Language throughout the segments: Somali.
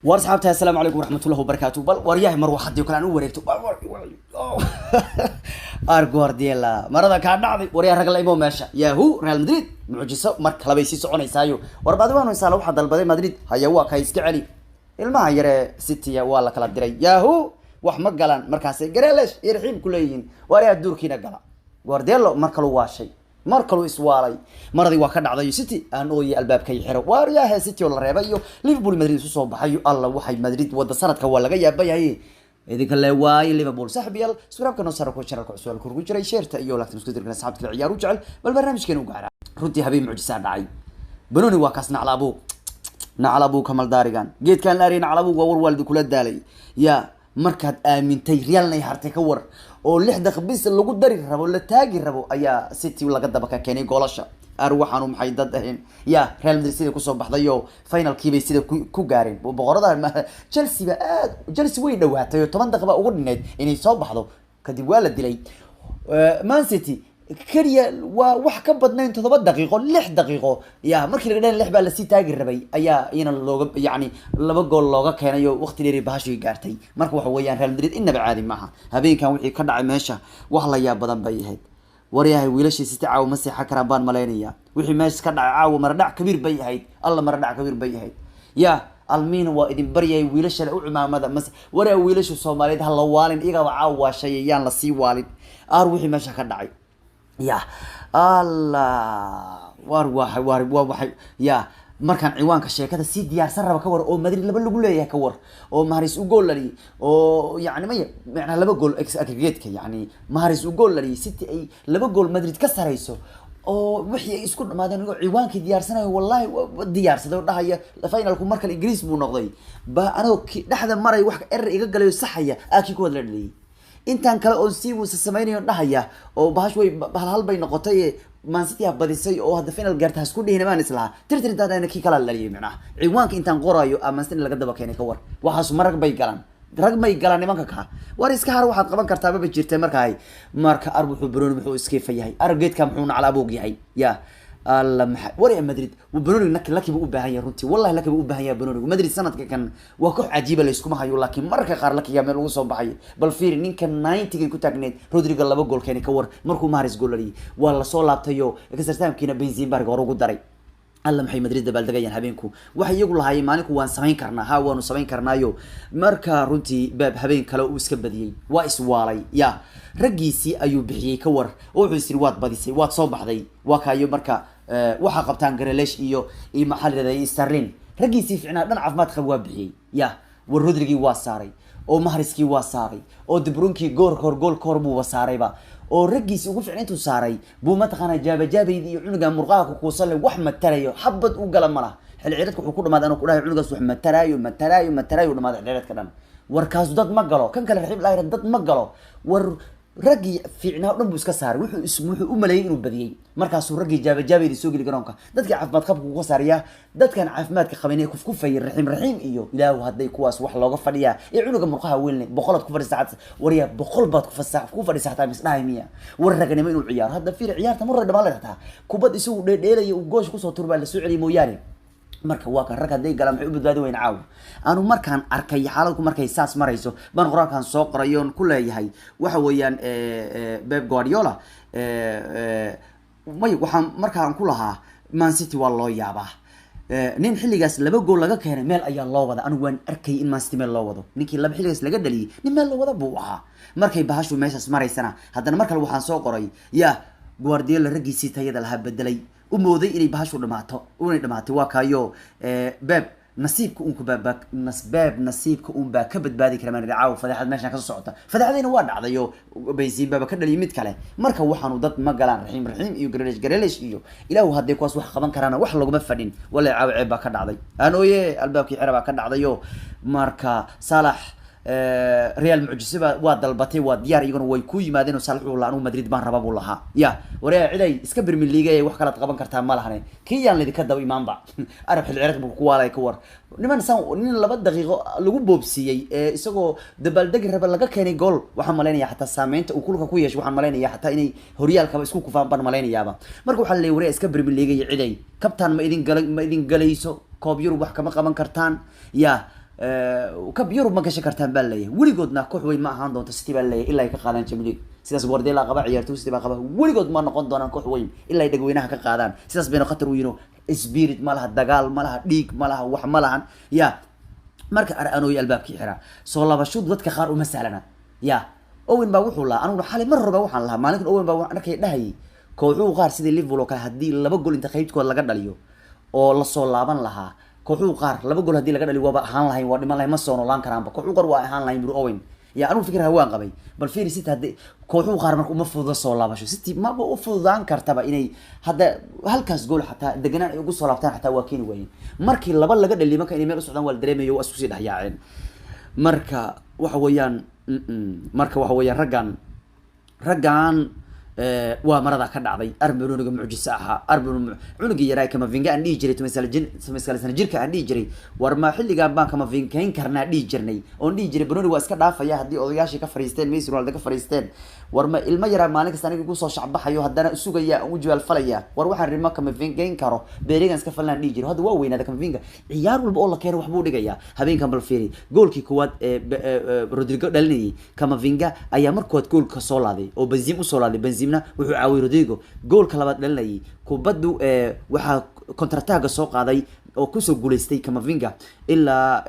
وارسحبتها السلام عليكم ورحمة الله وبركاته بل ورياه مروحة دي وكلان وريكتو جوارديولا مرada ka dhacday wariyaha rag la imo meesha yahu Real Madrid mucjiso marka la baysi soconaysaayo warbaad waanu isaalo waxa dalbaday Madrid haya waa ka iska celi ilmaha yare City waa la kala diray yahu wax ma galan markaas ay gareelesh irxiim kuleeyin wariyaha duurkiina gala Guardiola marka loo waashay marka loo iswaalay maradii waa ka dhacday City aan ooyay albaabkay xiro wariyaha City oo la reebay iyo Liverpool Madrid soo baxay alla waxay Madrid wada sanadka waa laga yaabay idinka la waay Liverpool saxbiyal suurabka noo saro ku jiray ku su'aal ku jiray sheerta iyo lagtan isku dirkan saxabta ciyaar u jecel bal barnaamijkan u gaara runtii habeen mucjisa dhacay banoni waa kasna naclabu kamal daarigan geedkan la arina naclabu waa warwaaldi kula daalay ya markaad aamintay Realna ay hartay ka war oo 6 daqiiqo lagu dari rabo la taagi rabo ayaa City laga daba ka keenay goolasha arwaxanu maxay dad ahayn ya Real Madrid sida ku soo baxdayo finalkii bay sida ku gaareen boqorada Chelsea way dhawaatay 10 daqiiqo ugu dhineed inay soo baxdo kadib waa la dilay Man City kariya waa wax ka badnayn 7 daqiiqo 6 daqiiqo ya markii laga dhan 6 baa la sii taagi rabay ayaa ina looga yaani 2 gool looga keenayo waqti dheer bahashi gaartay marka waxa weeyaan Real Madrid inaba caadi maaha habeenkan wixii ka dhacay meesha wax la yaab badan bay ahayd wariyaha wiilashiisa caaw ma seexa karaan baan maleynaya wixii meesha ka dhacay caaw maradhac kabiir bay ahayd alla maradhac kabiir bay ahayd ya almiin waa idin bariyay wiilasha u cimaamada mas wariyaha wiilasha Soomaaliyeed hal la waalin iyaga caaw waa shayayaan la sii waalin wixii meesha ka dhacay ya Allah war ya markan ciwaanka sheekada si diyaarsan raba ka war oo Madrid laba lagu leeyahay ka war oo Mahrez u gool lari oo yaani macna laba gool aggregate-ka yaani Mahrez u gool lari City ay laba gool Madrid ka sareyso oo wixii ay isku dhamaadeen ciwaanka diyaarsanayo wallahi diyaarsaday dhahaya finalku marka Ingiriis buu noqday ba anoo dhaxda maray wax er iga galayo saxaya aaki ku wada dhaliyay intaan kale oo si uu sameeyay dhahaya oo bahash way hal bay noqotay Man City badisay oo hada final gaarta isku dhihinayaan isla tirtir dadana ki kala la leeyay macna ciwaanka intaan qorayo Man City laga daba keenay ka war waxaas marag bay galan rag may galan nimanka ka war iska har waxaad qaban kartaa baba jirtay marka arbuxu Bruno wuxuu iska fayahay argeedka muxuu naclaboog yahay ya alla Real Madrid وبرونو لكن u baahan yahay runtii wallahi laakiin u baahan yahay Bruno Madrid sanadka kan waa koox cajiib la isku mahayo laakiin marka qaar la kiyaamay lagu soo baxay bal fiir ninka 90 ku taagneed Rodrigo laba gool keenay ka war markuu Mahrez gool lari waa la soo laabtayo exercise-kiina Benzema hor ugu daray alla maxay Madrid dabaaldegayaan habeenku waxa iyagu lahaayeen maalinku waan sameyn karnaa waanu sameyn karnaayo marka runtii baab habeen kale uu iska badiyay waa iswaalay ya ragiisi ayuu bixiyay ka war oo wuxuu isir waad badisay waad soo baxday waa kaayo marka waxa qabtaan Grealish iyo maxalliday Sterling ragiisi fiicnaa dhan caafimaad qab waa bixiyay ya war Rodrigo waa saaray oo Mahrezki waa saaray oo De Bruyne gool buu wasaarayba oo ragiisi ugu fiicnaa intuu saaray buu ma taqaan jaabadeedii iyo cunuga murqaha ku soo wax ma tarayo xabad u gala malaha xil ciiradku wuxuu ku dhamaad anoo ku dhahay cunugaas wax ma tarayo dhamaad ciiradka dhan warkaas dad ma galo kan kale raxiib laayr dad ma galo war ragi fiicnaa dhan buu iska saaray wuxuu u maleeyay inuu badiyay markaas uu ragi jaabadeedii soo gali garoonka dadka caafimaad qabku ku saariya dadkan caafimaadka qabanay ku fayir raxiim iyo ilaahu haday kuwaas wax looga fadhiya ee cunuga murqaha weyn boqolad ku fadhiisay wariya boqol baad ku fadhiisay misdhahay miya war raganimo inuu ciyaar hadda fiir ciyaarta mar dhamaan leedahay kubad isugu dheeleeyo uu goosh ku soo turbaa la soo celiyo mooyaane marka waa kan rag haday galaan wuxuu badbaadi weyn caaw aanu markaan arkay xaaladku markay saas marayso baan qoraalkan soo qorayoon ku leeyahay waxa weeyaan Pep Guardiola waxaan markaan ku lahaa Man City waa loo yaabaa nin xilligaas laba gool laga keenay meel ayaa loo wada anigu waan arkay in Man City meel loo wado ninkii laba xilligaas laga dhaliyay nin meel loo wada buu ahaa markay bahashu meeshaas maraysana haddana markale waxaan soo qoray ya Guardiola ragiisi tayada laha bedelay umooday inay bahashu dhamaatay waa kaayo Pep nasiibka baa ka badbaadi kara man raaw fadaxad meesha ka soo socota fadaxadina waa dhacdayo Benzema ka dhaliyay mid kale marka waxaanu dad ma galaan raxiim iyo Grealish iyo ilaahu haday kuwaas wax qaban karaan wax laguma fadhin wala caawic baa ka dhacday anooye albaabkii xira baa ka dhacdayo marka Salah Real mucjisaba waa dalbatay waa diyaar iyaguna way ku yimaadeen oo Salah uu Madrid baan rabaa buu lahaa ya wareey ciday iska Premier League ay wax kala qaban kartaa ma lahayn kiyaan lidka daba imaanba arab xil ciyaarta buu ku waalay ka war niman nin 2 daqiiqo lagu boobsiyay isagoo dabaaldeg raba laga keenay gool waxaan maleynaya xataa saameynta uu kulka ku yeeshay waxaan maleynaya xataa inay horyaalka isku kufaan baan maleynayaaba marka waxa la leeyahay wareey iska Premier League ciday kabtaan ma idin galayso koob Yurub wax kama qaban kartaan ya كاب يوروب ما كشي كرتان بالله وليقودنا كوح وين ما هان دون تستي بالله إلا يكقادان جمليك سيداس غوارديولا قبا عيارتو سيدي با قبا وليقود ما نقون دونان كوح وين إلا يدقوينها كقادان سيداس بينو خطر وينو سبيريت مالها دقال مالها ديك مالها وح مالها يا marka araanoy albaabkii xira soo laabashadu dadka qaar uma sahlana ya owen baa wuxuu la anu xalay mar raba waxaan lahaa maalinkan owen baa waxaan arkay dhahay kooxuhu qaar sidii Liverpool oo kale hadii laba gool inta qaybtooda laga dhaliyo oo la soo laaban lahaa kooxuhu qaar laba gool hadii laga dhaliyo waa ahaan lahayn waa dhiman lahayn ma soo noolaan karaanba kooxuhu qaar waa ahaan lahayn buru owen ya anu fikir hawaan qabay bal fiiri City hadii kooxuhu qaar marka uma fududa soo laabasho City ma u fududaan kartaba inay hada halkaas gool xataa deganaan ay ugu soo laabtaan xataa waa keen weyn markii laba laga dhaliyo marka inay meel u socdaan wal dareemayo waa isku sii dhaxyaaceen marka waxa weeyaan raggan waa marada ka dhacday armenuga mucjisa aha cunuga yaray kama vinga aan dhigi jiray tumaysal jirka aan dhigi jiray war ma xilligan baan kama vinkayn karnaa dhigi jirnay oo dhigi jiray Bruno waa iska dhaafaya hadii odayaashii ka fariisteen Messi Ronaldo ka fariisteen war ma ilma yara maalin kasta aniga ugu soo shacbaxayo haddana sugaya oo wajibal falaya war waxaan rima kama vinkayn karo beerigan iska falan dhigi jiray hadda waa weynaada kama vinga ciyaar walba oo la keenay wax buu dhigaya habeenkan bal fiiri goolkii kuwaad Rodrigo dhalinayay kama vinga ayaa markood goolka soo laaday oo Benzema u soo laaday Benzema wuxuu caawiyay Rodrigo goolka labaad dhalinayay kubaddu waxa kontrataga soo qaaday oo ku soo guuleystay Camavinga ilaa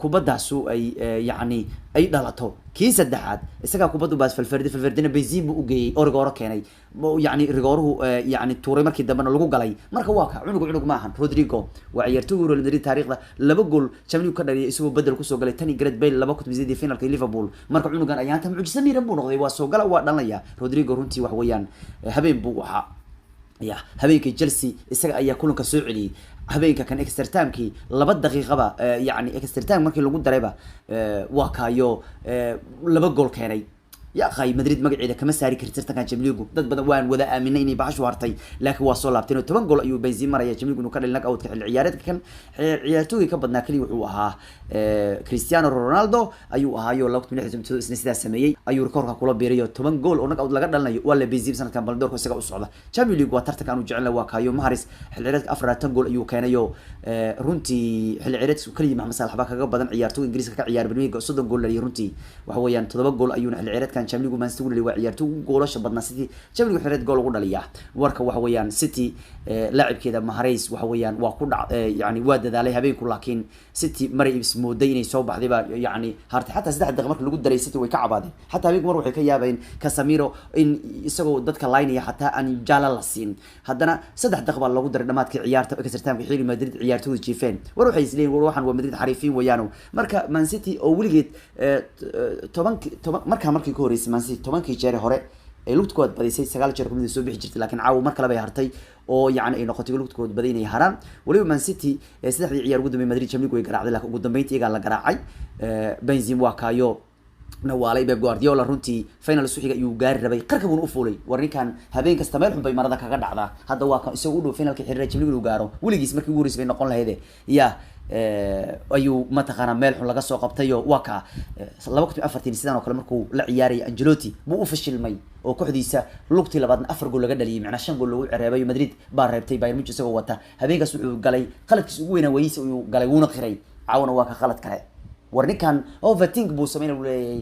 kubadaasu ay yaani ay dhalato kii saddexaad isaga kubaddu baas falferdina Benzema u geeyay orgooro keenay yaani rigooruhu yaani tuuray markii dambana lagu galay marka waa ka cunug ma ahan Rodrigo waa ciyaartoyga Real Madrid taariikhda laba gool Champions League ka dhaliyay isagoo bedel ku soo galay tani Gareth Bale 2008 finalka Liverpool marka cunugan ayaanta mucjisa miiran buu noqday waa soo gala waa dhalaya Rodrigo runtii wax weeyaan habeen buu waxa ya habeenka Chelsea isaga ayaa kulanka soo celiyay habeenka kan extra time-kii 2 daqiiqaba yaani extra time markii lagu darayba waa kaayo 2 gool keenay يا أخي مدريد مقعدة كما ساري كرتيرتا كان جمليجو ضد بدن وان وذا آمنيني بعش وارتي لكن واصل لابتين وتبان جول أيوب بنزيما رأي جمليجو نكرر لك أو العيارات كان عيارتوي كبدنا كلي وها كريستيانو رونالدو أيوه هايو لوقت من حزم سنسيدا سمية أيوه ركورها كولا بيريو تبان جول ونك أو لقدر لنا ولا بنزيما سنة كان بلدور كوسكا الصعدة جمليجو وترتا كانوا جعلنا واكايو مهارس العيارات أفراد تنجول أيوه كان يو رونتي العيارات وكلي مع مسألة حباك بدن عيارتوي إنجليز كعيار برميجو صدق جول لي رونتي وهو يعني تضرب جول أيوه العيارات كان Champions League City waa ciyaarto goolasha badna City Champions League xiriir gool ugu dhaliya warka waxa weeyaan City laacibkeeda Mahrez waxa weeyaan waa ku dhac yaani waa dadaalay habeenku laakiin City maray ismooday inay soo baxday ba yaani harta xataa 3 daqiiqo markii lagu daray City way ka cabaadeen xataa habeenku mar waxay ka yaabeen Casemiro in isagoo dadka laynaya xataa aan jala la siin haddana 3 daqiiqo lagu daray dhamaadkii ciyaarta ka sirtaanka xilli Madrid ciyaartooyda jiifeen war waxay isleen war waxan waa Madrid xariifiin weeyaan marka Man City oo wiligeed 10 markii ka horeysay Man City 10 jeer hore ay lugtkood badisay 9 jeer kumid soo bixi jirtay laakiin caaw mar kale bay hartay oo yaani ay noqotay lugtkood baday inay haraan waliba Man City saddexdii ciyaar ugu dambeeyay Madrid Champions League way garaacday laakiin ugu dambeyntii iyaga la garaacay Benzema waa kaayo nawaalay Pep Guardiola runtii final suuxiga ayuu gaari rabay qarkabun u fuulay warninkan habeen kasta meel xun bay marada kaga dhacdaa hadda waa kan isagu u dhow finalka xiriirka Champions League gaaro waligiis markii ugu horeysay noqon lahayd ya ayuu mataqana meel xun laga soo qabtayo waa ka 2014 sidaan oo kale markuu la ciyaaray Ancelotti buu u fashilmay oo kooxdiisa lugtii labaadna 4 gool laga dhaliyay macna 5 gool lagu cireebay Madrid baa reebtay Bayern Munich isagoo wata habeenkaas wuxuu galay qaladkiisa ugu weyn wayis uu galay wuuna qiray caawna waa ka qalad kale warninkan overthink buu sameeyay leeyahay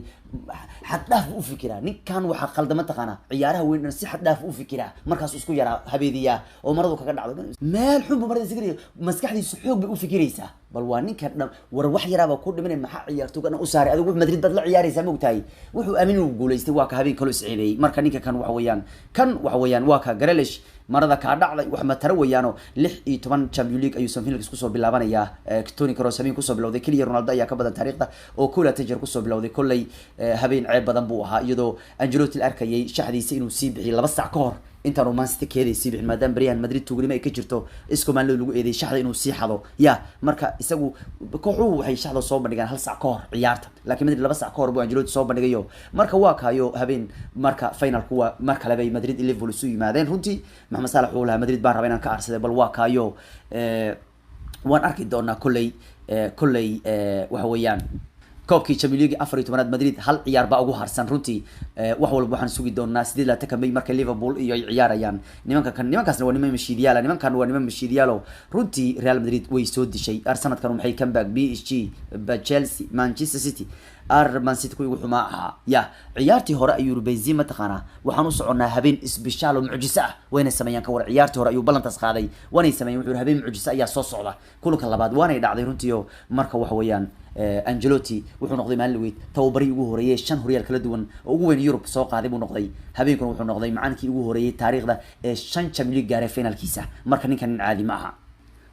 xad dhaaf u fikiraa ninkan waxa qaldama taqana ciyaaraha weyn si xad dhaaf u fikiraa markaas isku yara habeediya oo maradu kaga dhacdo meel xun buu marada sigriyo maskaxdiisu xoog bay u fikiraysaa bal waa ninkan war wax yaraaba ku dhimanay maxaa ciyaartooyga u saaray adigu Madrid bad la ciyaaraysa moogtahay wuxuu aamin u guuleystay waa ka habeen kale isciiday marka ninka kan waxa weeyaan waa ka Grealish marada ka dhacday wax ma tar weeyaano 16 Champions League ayuu Champions isku soo bilaabanaya Toni Kroos habeen ku soo bilowday kaliya Ronaldo ayaa ka badan taariikhda oo kula tajar ku soo bilowday kullay habeen ceeb badan buu ahaa iyadoo Ancelotti arkayay shaxdiisa inuu sii bixiyay 2 saac ka hor inta Man City keeday sii bixin maadaama Real Madrid tuugnimo ay ka jirto isku maan lagu eeday shaxda inuu sii xado ya marka isagu kooxuhu waxay shaxda soo bandhigaan 1 saac ka hor ciyaarta laakiin Madrid 2 saac ka hor buu Ancelotti soo bandhigayo marka waa kaayo habeen marka final kuwa marka labay Madrid iyo Liverpool soo yimaadeen runtii Mohamed Salah oo lahaa Madrid baan rabaa inaan ka arsaday bal waa kaayo waan arki doonaa kullay waxa weeyaan koobkii Champions League 14 Madrid hal ciyaar baa ugu harsan runtii wax walba waxaan sugi doonaa 8 May marka Liverpool iyo ay ciyaarayaan nimankaasna waa niman mashiidiyaal nimankan waa niman mashiidiyaal runtii Real Madrid way soo dishay sanadkan waxay comeback PSG Chelsea Manchester City Man City ku ugu xumaa aha ya ciyaartii hore ayuu Benzema taqaana waxaan u soconaa habeen isbishaal oo mucjiso ah wayna sameeyaan ka war ciyaartii hore ayuu ballantaas qaaday wanay sameeyeen wuxuu habeen mucjiso ayaa soo socda kulanka labaad waanay dhacday runtii marka wax weeyaan Ancelotti wuxuu noqday maalin weyd tababari ugu horeeyay 5 horyaal kala duwan oo ugu weyn Europe soo qaaday buu noqday habeenkan wuxuu noqday macaankii ugu horeeyay taariikhda 5 Champions League gaaray finalkiisa marka ninkan caadi ma aha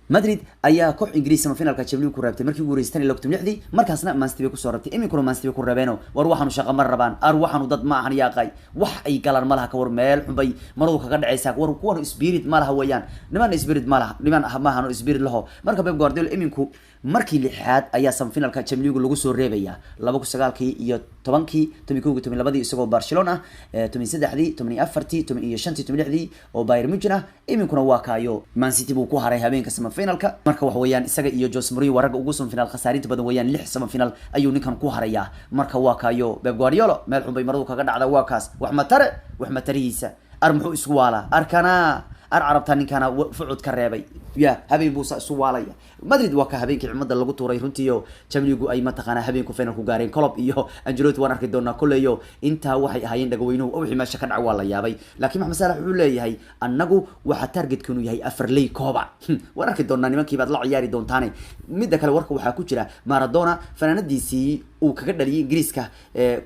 Madrid ayaa koox Ingiriis ama finalka Champions League ku raabtay markii ugu horeysay 16 markaasna Man City ku soo rabtay iminkuna Man City ku rabeeno war waxaanu shaqo mar rabaan waxaanu dad ma ahan yaaqay wax ay galaan malaha ka war meel xubay maradu kaga dhacaysa war kuwan spirit malaha weeyaan niman spirit malaha niman ma ahan spirit laho marka Pep Guardiola iminku markii lixaad ayaa sam finalka Champions League lagu soo reebaya 2009 iyo 10kii 12 isagoo Barcelona 13 14 15 16 oo Bayern Munich iminkuna waa kaayo Man City buu ku haray habeenka finalka marka wax weeyaan isaga iyo Jose Mourinho waraga ugu soo final khasaarinta badan weeyaan 6 sama final ayuu ninkan ku haraya marka waa kaayo Pep Guardiola meel xubay maradu kaga dhacda waa kaas wax ma tariisa muxuu isku waala arkana arabta ninkana fucud ka reebay ya habeen buu isu waalaya Madrid waa ka habeenkii cimada lagu tuuray runtii Champions League ay ma taqaana habeenku final ku gaareen Klopp iyo Ancelotti waan arki doonaa kulleeyo inta waxay ahaayeen dhagaweynuhu oo wixii meesha ka dhac waa la yaabay laakiin Maxamed Salah wuxuu leeyahay annagu waxa targetkanu yahay 4 lay kooba waan arki doonaa nimankii baad la ciyaari doontaan mid kale warka waxa ku jira Maradona fanaanadiisii uu kaga dhaliyay Ingiriiska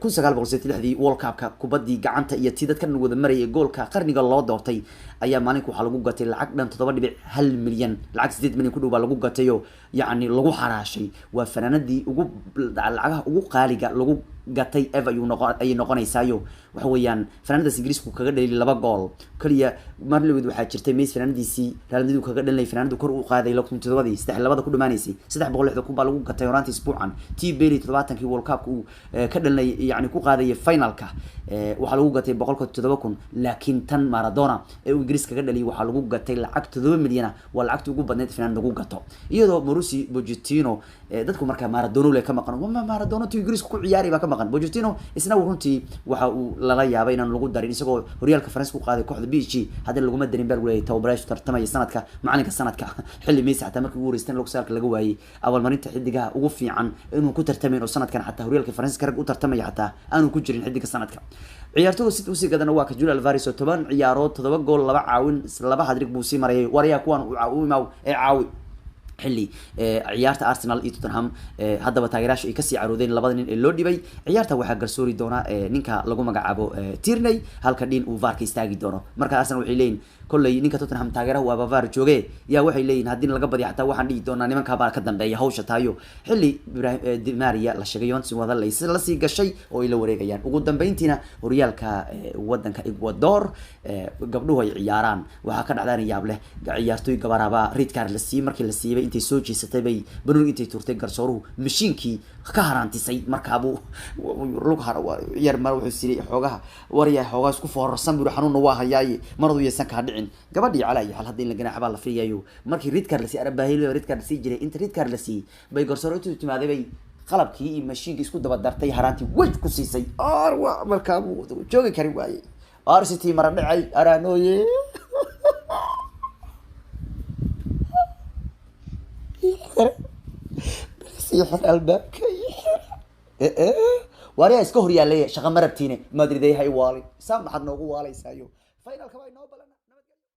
1986 World Cup-ka kubadii gacanta iyo tii dadka wada marayay goolka qarniga loo doortay ayaa maalinku waxa lagu gatay lacag dhan 7.1 milyan lacag 8 milyan ku dhow baa lagu gatay يعني لغو حراشي وفناندي ugu lacagaha ugu qaaliga lagu gatay ever ay noqonaysayo waxa weeyaan fanaanada Ingiriisku kaga dhaliyay 2 gool kaliya marlawid waxa jirtay mees fanaanadiisi Real Madrid kaga dhaliyay fanaanadu kor u qaaday 2007 saddex ku dhamaanaysay 360 ku baa lagu gatay horaantii isbuucan tii Bailey 70kii World Cup uu ka dhalnay yani ku qaaday finalka waxa lagu gatay 107 laakiin tan Maradona ee Ingiriis kaga dhaliyay waxa lagu gatay lacag 7 milyan waa lacagta ugu badneed fanaanada lagu gato iyadoo Mauricio Pochettino dadku marka Maradona le ka maqan Maradona tii Ingiriis ku ciyaari ba ka maqan Pochettino isna runtii waxa uu laga yaabay inaan lagu darin isagoo horyaalka France ku qaaday kooxda PSG hadda lagu madarin bar weeyay tababaraysh tartamay sanadka macalinka sanadka xilli Messi xataa markii uu wareysteen loo saalka laga waayay awal marinta xidigaha ugu fiican inuu ku tartameen oo sanadkan xataa horyaalka France ka rag u tartamay xataa aanu ku jirin xidiga sanadka ciyaartooyda City u sii gadana waa ka Julian Alvarez oo 10 ciyaarood 7 gool 2 caawin 2 hadrig buu sii marayay wariya kuwan uu caawi xilli ciyaarta Arsenal iyo Tottenham hadaba taageerayaashu ay ka sii caroodeen labada nin ee loo dhibay ciyaarta waxa garsoori doona ninka lagu magacaabo Tierney halka dhin uu VAR ka istaagi doono marka Arsenal waxay leeyihiin kulay ninka Tottenham taageeraha waa VAR jooge yaa waxay leeyihiin hadii laga badiyo xataa waxaan dhigi doonaa nimanka baa ka dambeeya hawsha taayo xilli Di Maria la sheegay inuu wada la sii gashay oo ay la wareegayaan ugu dambeyntiina horyaalka wadanka Ecuador gabdhuhu ay ciyaaraan waxa ka dhacday yaab leh ciyaartoy gabaraba red card la siiyay markii la siiyay intay soo jeesatay bay banuun intay turtay garsooruhu mashiinkii ka harantisay markaa buu lug yar mar wuxuu siray xoogaha wariya xoogaas ku foorarsan buu xanuun waa hayay maradu yeesan ka dhicin gabadhii calay hal hadii la ganaax baa la fiyayo markii red card la siiyay arbaahilo red card si jiray inta red card la siiyay bay garsooruhu timaaday bay qalabkii iyo mashiinkii isku daba dartay harantii way ku siisay waa markaa buu joogi kari waayay RCT mar dhacay aranooye يحر الباب واريا اسكو هرياليه شقه مربتينه مدريد هي والي سامحنا ugu waalaysayo final ka bay noo balan